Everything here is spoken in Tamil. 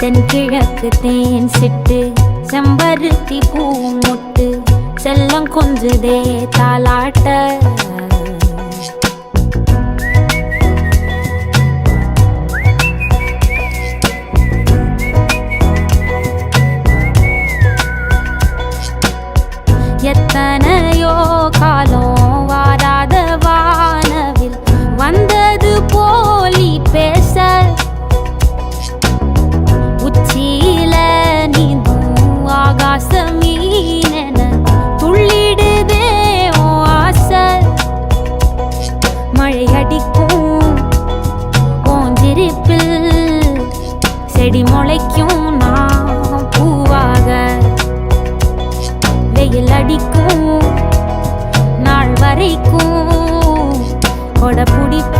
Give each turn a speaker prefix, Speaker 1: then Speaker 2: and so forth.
Speaker 1: தென்கிழக்கு தேன் சிட்டு செம்பருத்தி பூ முட்டு செல்லம் கொஞ்சுதே தாலாட்ட எத்தனையோ காலம் வாராத வானவில் வந்தது போலி பேச உச்சியில நீந்தும் ஆகாச மீனென துள்ளிடுதே ஆசை மழை அடிக்கும் ஓஞ்சிருப்பில் செடி முளைக்கும் நான் பூவாக வெயில் அடிக்கும் நாள் வரைக்கும் கொடை பிடிப்ப